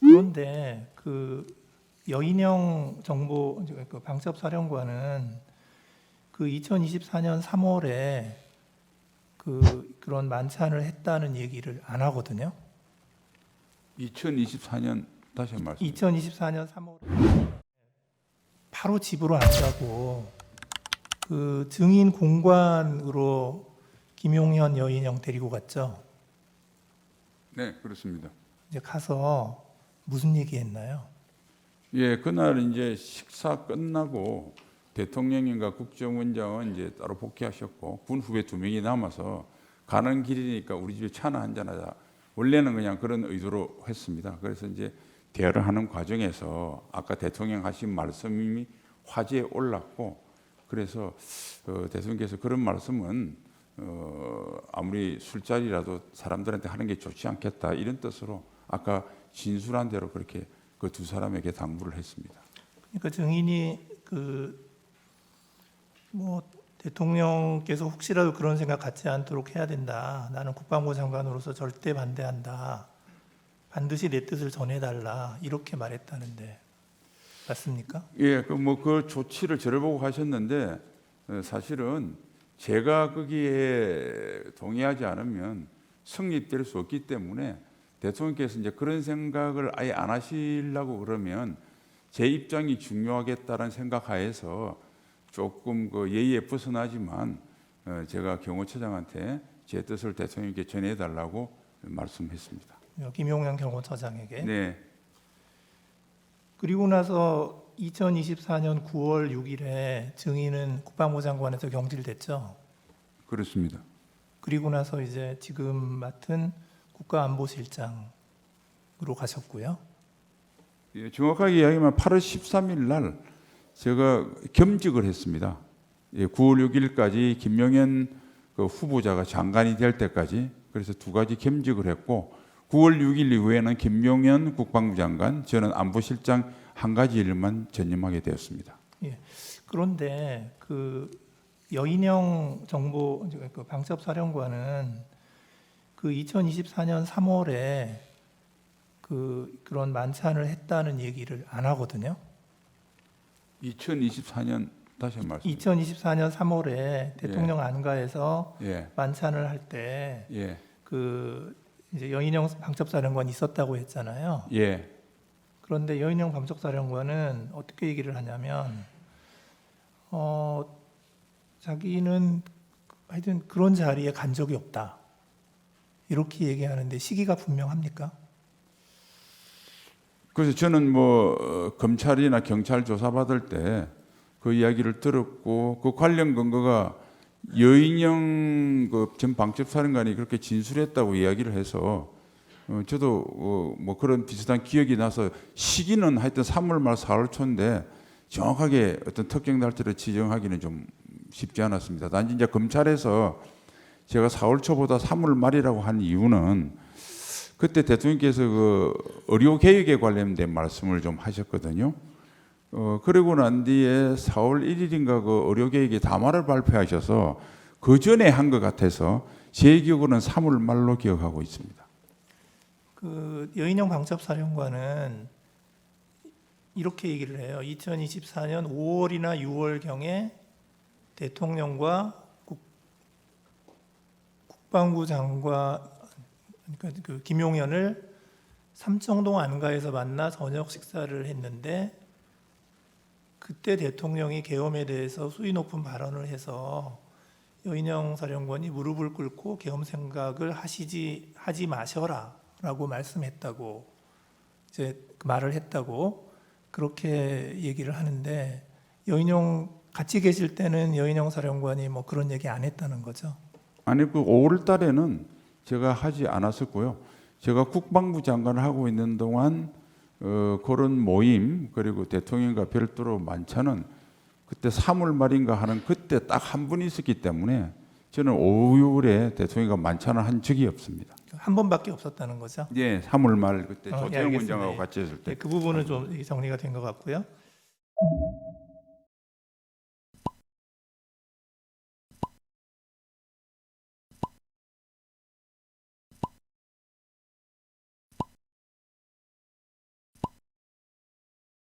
그런데 그 여인영 정보 그 방첩사령관은 그 2024년 3월에 그런 만찬을 했다는 얘기를 안 하거든요. 2024년 다시 한 말씀. 2024년 3월에 바로 집으로 안 가고 그 증인 공관으로 김용현 여인영 데리고 갔죠. 네, 그렇습니다. 이제 가서 무슨 얘기했나요? 예, 그날 이제 식사 끝나고 대통령님과 국정원장은 이제 따로 복귀하셨고 군 후배 2명이 남아서 가는 길이니까 우리 집에 차나 한잔 하자. 원래는 그냥 그런 의도로 했습니다. 그래서 이제 대화를 하는 과정에서 아까 대통령 하신 말씀이 화제에 올랐고 그래서 대통령께서 그런 말씀은 아무리 술자리라도 사람들한테 하는 게 좋지 않겠다 이런 뜻으로 아까 진술한 대로 그렇게 그 두 사람에게 당부를 했습니다. 그러니까 증인이 대통령께서 혹시라도 그런 생각 갖지 않도록 해야 된다. 나는 국방부 장관으로서 절대 반대한다. 반드시 내 뜻을 전해달라. 이렇게 말했다는데 맞습니까? 예, 그 조치를 저를 보고 하셨는데 사실은 제가 거기에 동의하지 않으면 성립될 수 없기 때문에 대통령께서 이제 그런 생각을 아예 안 하시려고 그러면 제 입장이 중요하겠다는 생각하에서 조금 그 예의에 벗어나지만 제가 경호처장한테 제 뜻을 대통령께 전해달라고 말씀했습니다. 김용현 경호처장에게. 네. 그리고 나서 2024년 9월 6일에 증인은 국방부 장관에서 경질됐죠. 그렇습니다. 그리고 나서 이제 지금 맡은 국가안보실장으로 가셨고요. 예, 정확하게 이야기하면 8월 13일 날 제가 겸직을 했습니다. 예, 9월 6일까지 김용현 그 후보자가 장관이 될 때까지 그래서 2가지 겸직을 했고 9월 6일 이후에는 김용현 국방부 장관, 저는 안보실장 1가지 일만 전념하게 되었습니다. 예. 그런데 그 여인영 정보 그 방첩사령관은 그 2024년 3월에 그런 만찬을 했다는 얘기를 안 하거든요. 2024년 다시 한 말씀. 2024년 3월에 대통령 안가에서 예. 만찬을 할 때 예. 이제 여인영 방첩사령관이 있었다고 했잖아요. 예. 그런데 여인영 방첩사령관은 어떻게 얘기를 하냐면 자기는 하여튼 그런 자리에 간 적이 없다. 이렇게 얘기하는데 시기가 분명합니까? 그래서 저는 검찰이나 경찰 조사받을 때 그 이야기를 들었고 그 관련 근거가 여인영 전 방첩사령관이 그렇게 진술했다고 이야기를 해서 저도 그런 비슷한 기억이 나서 시기는 하여튼 3월 말 4월 초인데 정확하게 어떤 특정 날짜를 지정하기는 좀 쉽지 않았습니다. 단지 이제 검찰에서 제가 4월 초보다 3월 말이라고 한 이유는 그때 대통령께서 그 의료 개혁에 관련된 말씀을 좀 하셨거든요. 그리고 난 뒤에 4월 1일인가 그 의료 개혁의 담화를 발표하셔서 그 전에 한 것 같아서 제 기억으로는 3월 말로 기억하고 있습니다. 그 여인영 방첩사령관은 이렇게 얘기를 해요. 2024년 5월이나 6월 경에 대통령과 국방부 장관 그러니까 그 김용현을 삼청동 안가에서 만나 저녁 식사를 했는데 그때 대통령이 계엄에 대해서 수위 높은 발언을 해서 여인영 사령관이 무릎을 꿇고 계엄 생각을 하지 마셔라라고 말씀했다고 이제 말을 했다고 그렇게 얘기를 하는데 여인영 같이 계실 때는 여인영 사령관이 그런 얘기 안 했다는 거죠. 아니 그 5월 달에는 제가 하지 않았었고요. 제가 국방부 장관을 하고 있는 동안 그런 모임 그리고 대통령과 별도로 만찬은 그때 3월 말인가 하는 그때 딱 한 분 있었기 때문에 저는 5, 6월에 대통령과 만찬을 한 적이 없습니다. 한 번밖에 없었다는 거죠. 예, 3월 말 그때 예, 조태영 알겠습니다. 원장하고 같이 했을 때. 그 부분은 좀 정리가 된 것 같고요.